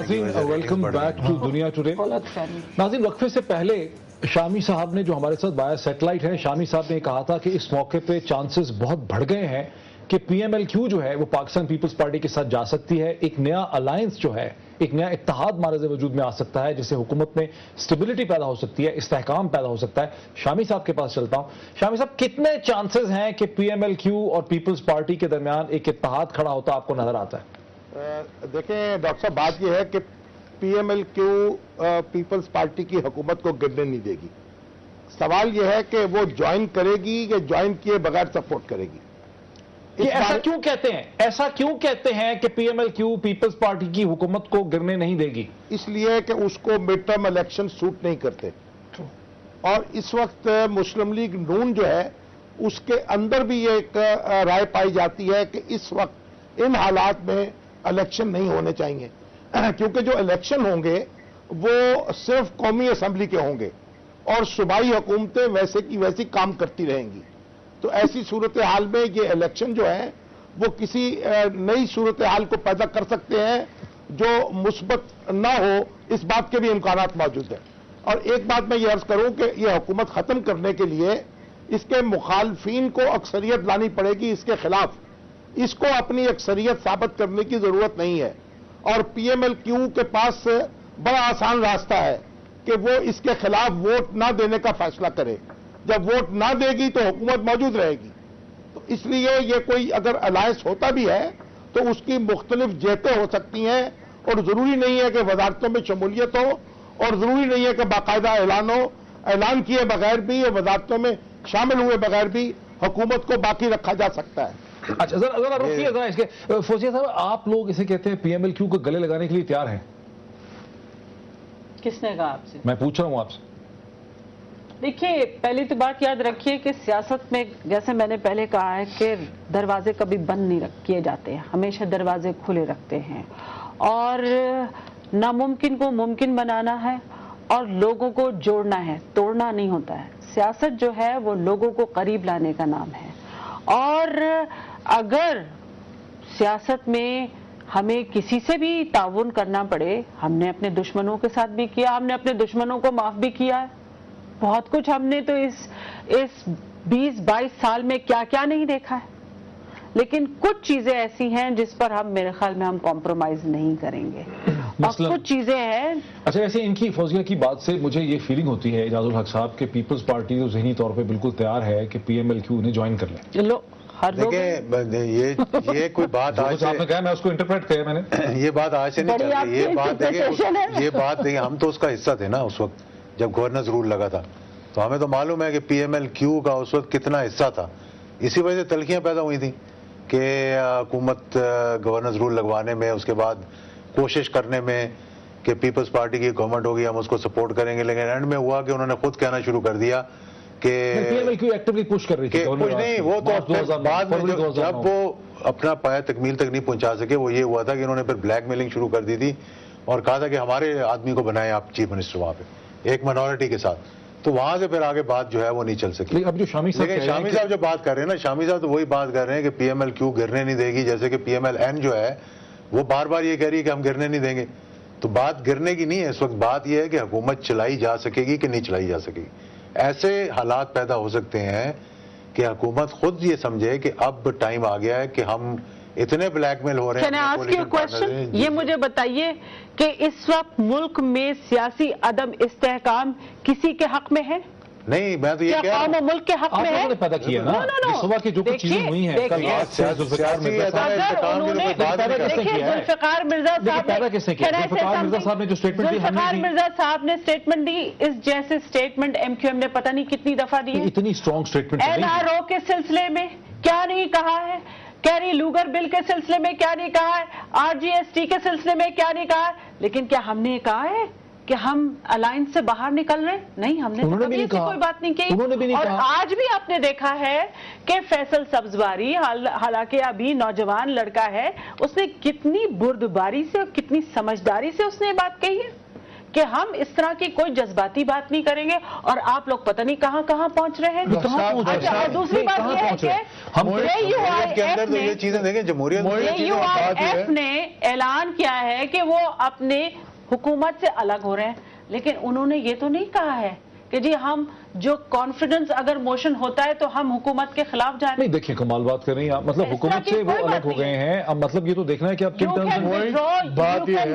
ناظرین welcome back to دنیا today. ناظرین وقفے سے پہلے شامی صاحب نے جو ہمارے ساتھ بایا سیٹلائٹ ہے، شامی صاحب نے کہا تھا کہ اس موقع پہ چانسز بہت بڑھ گئے ہیں کہ پی ایم ایل کیو جو ہے وہ پاکستان پیپلز پارٹی کے ساتھ جا سکتی ہے. ایک نیا الائنس جو ہے، ایک نیا اتحاد مارز وجود میں آ سکتا ہے، جس سے حکومت میں سٹیبلٹی پیدا ہو سکتی ہے، استحکام پیدا ہو سکتا ہے. شامی صاحب کے پاس چلتا ہوں. شامی صاحب، کتنے چانسز ہیں کہ پی ایم ایل کیو اور پیپلز پارٹی کے درمیان ایک اتحاد کھڑا ہوتا آپ کو نظر آتا ہے؟ دیکھیں ڈاکٹر صاحب، بات یہ ہے کہ P M L Q Peoples Party کی حکومت کو گرنے نہیں دے گی. سوال یہ ہے کہ وہ جوائن کرے گی یا جوائن کیے بغیر سپورٹ کرے گی. ایسا کیوں کہتے ہیں؟ ایسا کیوں کہتے ہیں کہ P M L Q Peoples Party کی حکومت کو گرنے نہیں دے گی؟ اس لیے کہ اس کو مڈ ٹرم الیکشن سوٹ نہیں کرتے، اور اس وقت مسلم لیگ نون جو ہے اس کے اندر بھی یہ ایک رائے پائی جاتی ہے کہ اس وقت ان حالات میں الیکشن نہیں ہونے چاہیے، کیونکہ جو الیکشن ہوں گے وہ صرف قومی اسمبلی کے ہوں گے اور صوبائی حکومتیں ویسے کی ویسی کام کرتی رہیں گی. تو ایسی صورتحال میں یہ الیکشن جو ہے وہ کسی نئی صورتحال کو پیدا کر سکتے ہیں جو مثبت نہ ہو، اس بات کے بھی امکانات موجود ہیں. اور ایک بات میں یہ عرض کروں کہ یہ حکومت ختم کرنے کے لیے اس کے مخالفین کو اکثریت لانی پڑے گی اس کے خلاف. اس کو اپنی اکثریت ثابت کرنے کی ضرورت نہیں ہے، اور پی ایم ایل کیو کے پاس بڑا آسان راستہ ہے کہ وہ اس کے خلاف ووٹ نہ دینے کا فیصلہ کرے. جب ووٹ نہ دے گی تو حکومت موجود رہے گی. تو اس لیے یہ کوئی اگر الائنس ہوتا بھی ہے تو اس کی مختلف جہتیں ہو سکتی ہیں، اور ضروری نہیں ہے کہ وزارتوں میں شمولیت ہو، اور ضروری نہیں ہے کہ باقاعدہ اعلان ہو. اعلان کیے بغیر بھی اور وزارتوں میں شامل ہوئے بغیر بھی حکومت کو باقی رکھا جا سکتا ہے. اچھا ذرا رکیے ذرا اس کے. فوزیہ صاحب، آپ لوگ اسے کہتے ہیں پی ایم ایل کیو کو گلے لگانے کے لیے تیار ہیں؟ کس نے کہا آپ سے؟ میں پوچھ رہا ہوں آپ سے. دیکھیے، پہلی تو بات یاد رکھیے کہ سیاست میں جیسے میں نے پہلے کہا ہے کہ دروازے کبھی بند نہیں کیے جاتے ہیں، ہمیشہ دروازے کھلے رکھتے ہیں، اور ناممکن کو ممکن بنانا ہے اور لوگوں کو جوڑنا ہے، توڑنا نہیں ہوتا ہے. سیاست جو ہے وہ لوگوں کو قریب لانے کا نام ہے، اور اگر سیاست میں ہمیں کسی سے بھی تعاون کرنا پڑے، ہم نے اپنے دشمنوں کے ساتھ بھی کیا، ہم نے اپنے دشمنوں کو معاف بھی کیا ہے. بہت کچھ ہم نے تو اس 20-22 سال میں کیا کیا نہیں دیکھا ہے. لیکن کچھ چیزیں ایسی ہیں جس پر ہم میرے خیال میں ہم کمپرومائز نہیں کریں گے، اور کچھ چیزیں ہیں. اچھا، ایسے ان کی فوزیہ کی بات سے مجھے یہ فیلنگ ہوتی ہے اعجاز الحق صاحب کہ پیپلز پارٹی تو ذہنی طور پہ بالکل تیار ہے کہ پی ایم ایل کیو انہیں جوائن کر لیں. دیکھیں یہ کوئی بات آج آپ نے کہا، میں اس کو انٹرپریٹ کیا، میں نے یہ بات آج سے نہیں چل رہی. یہ بات دیکھیں، ہم تو اس کا حصہ تھے نا اس وقت جب گورننس رول لگا تھا، تو ہمیں تو معلوم ہے کہ پی ایم ایل کیو کا اس وقت کتنا حصہ تھا. اسی وجہ سے تلخیاں پیدا ہوئی تھیں کہ حکومت گورننس رول لگوانے میں، اس کے بعد کوشش کرنے میں کہ پیپلز پارٹی کی گورنمنٹ ہوگی ہم اس کو سپورٹ کریں گے، لیکن اینڈ میں ہوا کہ انہوں نے خود کہنا شروع کر دیا کہ P M L Q actually push کر رہی تھی. کچھ نہیں، وہ تو بعد میں جب وہ اپنا پایا تکمیل تک نہیں پہنچا سکے، وہ یہ ہوا تھا کہ انہوں نے پھر بلیک میلنگ شروع کر دی تھی اور کہا تھا کہ ہمارے آدمی کو بنائیں آپ چیف منسٹر وہاں پہ ایک مائنورٹی کے ساتھ. تو وہاں سے پھر آگے بات جو ہے وہ نہیں چل سکی. اب جو شامی صاحب جو بات کر رہے ہیں نا، شامی صاحب تو وہی بات کر رہے ہیں کہ پی ایم ایل کیو گرنے نہیں دے گی، جیسے کہ پی ایم ایل این جو ہے وہ بار بار یہ کہہ رہی ہے کہ ہم گرنے نہیں دیں گے. تو بات گرنے کی نہیں ہے اس وقت، بات یہ ہے کہ حکومت چلائی جا سکے گی کہ نہیں چلائی جا سکے گی. ایسے حالات پیدا ہو سکتے ہیں کہ حکومت خود یہ سمجھے کہ اب ٹائم آ گیا ہے کہ ہم اتنے بلیک میل ہو رہے ہیں. یہ مجھے بتائیے کہ اس وقت ملک میں سیاسی عدم استحکام کسی کے حق میں ہے؟ نہیں، میں تو یہ کہہ رہا ہوں ملک کے حق میں ہے. پیدا کیا نا اس وقت کی جو کچھ چیزیں ہوئی ہیں. ذوالفقار مرزا صاحب نے اسٹیٹمنٹ دی، اس جیسے اسٹیٹمنٹ ایم کیو ایم نے پتہ نہیں کتنی دفعہ دی. اتنی strong statement N R O کے سلسلے میں کیا نہیں کہا ہے، کیری لوگر بل کے سلسلے میں کیا نہیں کہا ہے، آر جی ایس ٹی کے سلسلے میں کیا نہیں کہا ہے. لیکن کیا ہم نے کہا ہے کہ ہم الائنس سے باہر نکل رہے ہیں؟ نہیں، ہم نے کبھی ایسی کوئی بات نہیں کی. اور آج بھی آپ نے دیکھا ہے کہ فیصل سبزواری، حالانکہ ابھی نوجوان لڑکا ہے، اس نے کتنی بردباری سے اور کتنی سمجھداری سے اس نے یہ بات کہی ہے کہ ہم اس طرح کی کوئی جذباتی بات نہیں کریں گے اور آپ لوگ پتہ نہیں کہاں کہاں پہنچ رہے ہیں. اچھا, اور دوسری بات یہ ہے کہ UIF نے اعلان کیا ہے کہ وہ اپنے حکومت سے الگ ہو رہے ہیں, لیکن انہوں نے یہ تو نہیں کہا ہے کہ جی ہم جو کانفیڈنس اگر موشن ہوتا ہے تو ہم حکومت کے خلاف جا رہے ہیں. نہیں دیکھیں کمال بات کر رہی ہیں, مطلب حکومت سے وہ الگ ہو گئے ہیں. اب مطلب یہ تو دیکھنا ہے کہ آپ کن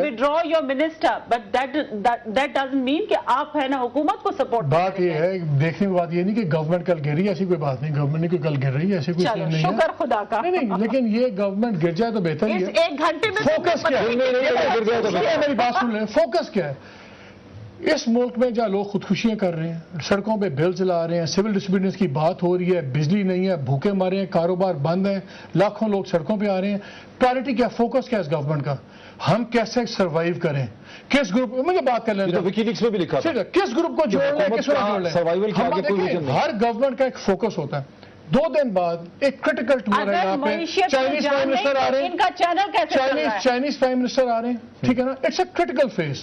withdraw your minister, but that doesn't mean کہ آپ ہے نا حکومت کو سپورٹ. بات یہ ہے, دیکھنے کی بات یہ نہیں کہ گورنمنٹ کل گر رہی ہے, ایسی کوئی بات نہیں. گورنمنٹ نے کوئی کل گر رہی ہے, ایسی کوئی چیز نہیں ہے. شکر خدا کا. نہیں, لیکن یہ گورنمنٹ گر جائے تو بہتر ہے. اس ایک گھنٹے میں فوکس کیا ہے, میری بات سن لیں, فوکس کیا ہے. اس ملک میں جہاں لوگ خودکشیاں کر رہے ہیں, سڑکوں پہ بل چلا رہے ہیں, سول ڈسپیوٹس کی بات ہو رہی ہے, بجلی نہیں ہے, بھوکے مارے ہیں, کاروبار بند ہیں, لاکھوں لوگ سڑکوں پہ آ رہے ہیں. پرائرٹی کیا, فوکس کیا اس گورنمنٹ کا؟ ہم کیسے سروائیو کریں, کس گروپ, مجھے بات کر لیں, وکی لیکس میں بھی لکھا ہے کس گروپ کو جوڑ لیں, کس کو جوڑ لیں. ہر گورنمنٹ کا ایک فوکس ہوتا ہے. 2 دن بعد ایک کرٹیکل ٹور ہے یہاں پہ, چائنیز پرائم منسٹر آ رہے ہیں, چائنیز پرائم منسٹر آ رہے ہیں, ٹھیک ہے نا. It's a critical phase,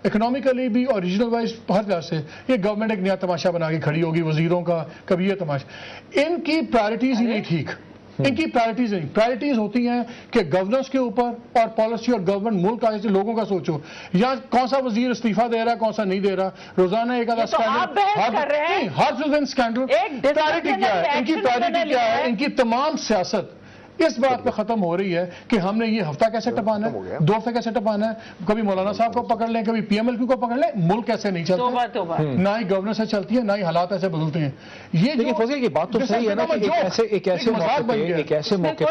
economically بھی اور ریجنل وائز ہر طرح سے. یہ گورنمنٹ ایک نیا تماشا بنا کے کھڑی ہوگی, وزیروں کا کبھی یہ تماشا. ان کی پرائرٹیز ہی نہیں ٹھیک, ان کی پرائرٹیز نہیں. پرائرٹیز ہوتی ہیں کہ گورننس کے اوپر اور پالیسی اور گورنمنٹ ملک کا لوگوں کا سوچو. یا کون سا وزیر استعفیٰ دے رہا ہے, کون سا نہیں دے رہا, روزانہ ایک آدھا اسکینڈل, ہر دن اسکینڈل. پرائرٹی کیا ہے ان کی, پرائرٹی کیا ہے ان کی؟ تمام سیاست اس بات پہ ختم ہو رہی ہے کہ ہم نے یہ ہفتہ کیسے ٹپانا ہے, 2 ہفتے کیسے ٹپانا ہے. کبھی مولانا صاحب کو پکڑ لیں, کبھی PMLQ کو پکڑ لیں. ملک ایسے نہیں چلتا, نہ ہی گورننس سے چلتی ہے, نہ ہی حالات ایسے بدلتے ہیں. یہ لیکن فوزیہ کی بات تو صحیح ہے نا کہ ایک ایسے موقع پہ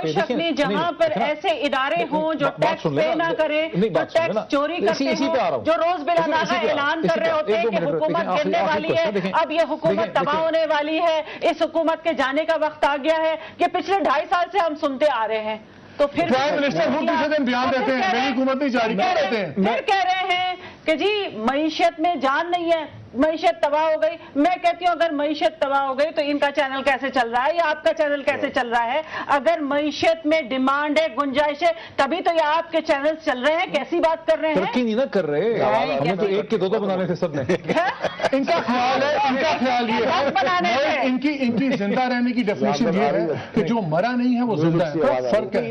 دیکھیں جہاں پر ایسے ادارے ہوں جو ٹیکس پے نہ کریں, جو ٹیکس چوری کرتے ہوں, جو روز بلانہ اعلان کر رہے ہوتے ہیں کہ حکومت گرنے والی ہے, اب یہ حکومت تباہ ہونے والی ہے, اس حکومت کے جانے کا وقت آ گیا ہے, کہ پچھلے 2.5 سال سے ہم سنتے آ رہے ہیں. تو پھر پرائم منسٹر وہ کسی دن بیان دیتے ہیں میری حکومت نہیں جاری کر دیتے ہیں, پھر کہہ رہے ہیں کہ جی معیشت میں جان نہیں ہے, معیشت تباہ ہو گئی. میں کہتی ہوں اگر معیشت تباہ ہو گئی تو ان کا چینل کیسے چل رہا ہے یا آپ کا چینل کیسے چل رہا ہے؟ اگر معیشت میں ڈیمانڈ ہے, گنجائش ہے, تبھی تو یہ آپ کے چینل چل رہے ہیں. کیسی بات کر رہے ہیں؟ ترقی نہیں نہ کر رہے, ہمیں تو 1 کے 2 بنانے تھے سب نے. ان کا خیال ہے, ان کا خیال یہ ہے ان کی زندہ رہنے کی ڈیفینیشن یہ ہے کہ جو مرا نہیں ہے وہ زندہ ہے. فرق ہے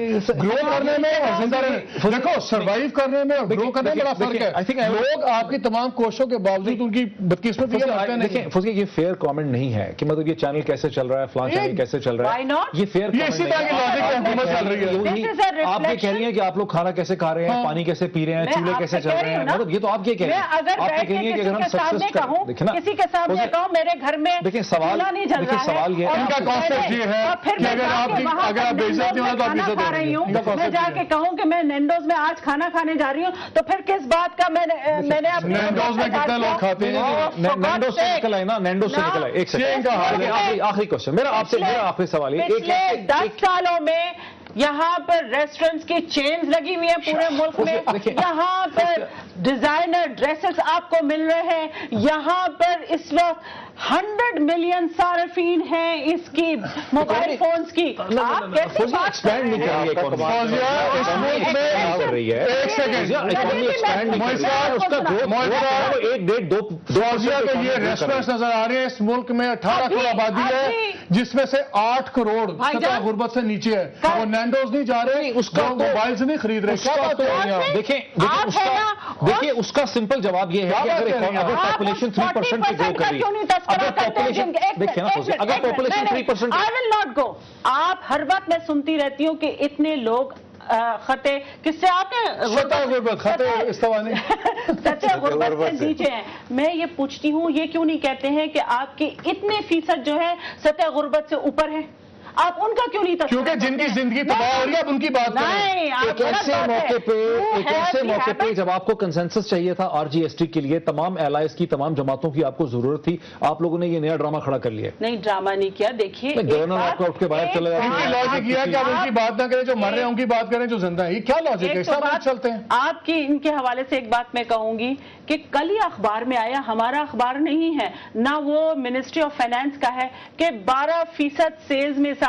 گرو کرنے میں اور زندہ رہنے. دیکھو سروائیو کرنے میں اور گرو کرنے میں بڑا فرق ہے. لوگ آپ کی تمام کوششوں کے باوجود ان کی بدقسمتی ہے. دیکھیں فوزیہ, یہ فیئر کامنٹ نہیں ہے کہ مطلب یہ چینل کیسے چل رہا ہے, فلان چینل کیسے چل رہا ہے. یہ فیئر آپ یہ کہہ رہی ہیں کہ آپ لوگ کھانا کیسے کھا رہے ہیں, پانی کیسے پی رہے ہیں, چولہے کیسے چل رہے ہیں. مطلب یہ تو آپ یہ کہہ رہے ہیں, آپ یہ کہہ رہی ہیں کہ اگر ہم سکسیس کسی کے سامنے کہوں میرے گھر میں دیکھیں سوال یہ ان کا کانسیپٹ یہ ہے کہ اگر آپ بے عزتی ہو تو آپ عزت دے رہی ہوں. میں جا کے کہوں کہ میں نینڈوز میں آج کھانا کھانے جا رہی ہوں, تو پھر کس بات کا میں نے نینڈوز میں کتنے لوگ کھاتے ہیں؟ نینڈوز سے نکل آئے نا, نینڈوز سے نکل آئے. ایک سیکنڈ, آخری کوشچن میرا آپ سے, میرا آخری سوال یہ, پچھلے 10 سالوں میں یہاں پر ریسٹورنٹس کی چینز لگی ہوئی ہیں پورے ملک میں, یہاں پر ڈیزائنر ڈریسز آپ کو مل رہے ہیں, یہاں پر اس وقت 100 ملین صارفین ہیں اس کی موبائل فونز کی. آپ کیسے ایکسپینڈ نہیں کر رہی ہے, ایک سیکنڈ, یہ ریسٹورینٹس نظر آ رہے ہیں اس ملک میں 18 کروڑ آبادی ہے جس میں سے 8 کروڑ سطح غربت سے نیچے ہے. وہ نینڈوز نہیں جا رہے, اس کا موبائل سے نہیں خرید رہے. دیکھیں اس کا سمپل جواب یہ ہے کہ اگر پاپولیشن 3% پہ گرو کر رہی ہے, اگر پاپولیشن دیکھیں نا, اگر population 3%, I will not go. آپ ہر وقت میں سنتی رہتی ہوں کہ اتنے لوگ خطے کس سے آپ نے سطح غربت سے نیچے ہیں. میں یہ پوچھتی ہوں یہ کیوں نہیں کہتے ہیں کہ آپ کے اتنے فیصد جو ہے سطح غربت سے اوپر ہے, آپ ان کا کیوں نہیں تذکرہ؟ کیونکہ جن کی زندگی تباہ ہو رہی ہے اب ان کی بات نہیں. ایک ایسے موقع پہ جب آپ کو کنسنسس چاہیے تھا RGST کے لیے, تمام الائز کی, تمام جماعتوں کی آپ کو ضرورت تھی, آپ لوگوں نے یہ نیا ڈرامہ کھڑا کر لیا. نہیں ڈرامہ نہیں کیا. دیکھیے گورنر آپ کو اٹھ کے باہر چلے جاتے ہیں. لاجک یہ ہے کہ آپ ان کی بات نہ کریں, جو مر رہے ہیں ان کی بات کریں جو زندہ ہیں. یہ کیا لاجک ہے؟ سب چلتے ہیں. آپ کی ان کے حوالے سے ایک بات میں کہوں گی کہ کل ہی اخبار میں آیا, ہمارا اخبار نہیں ہے, نہ وہ منسٹری آف فائنانس کا ہے, کہ 12% سیلز میں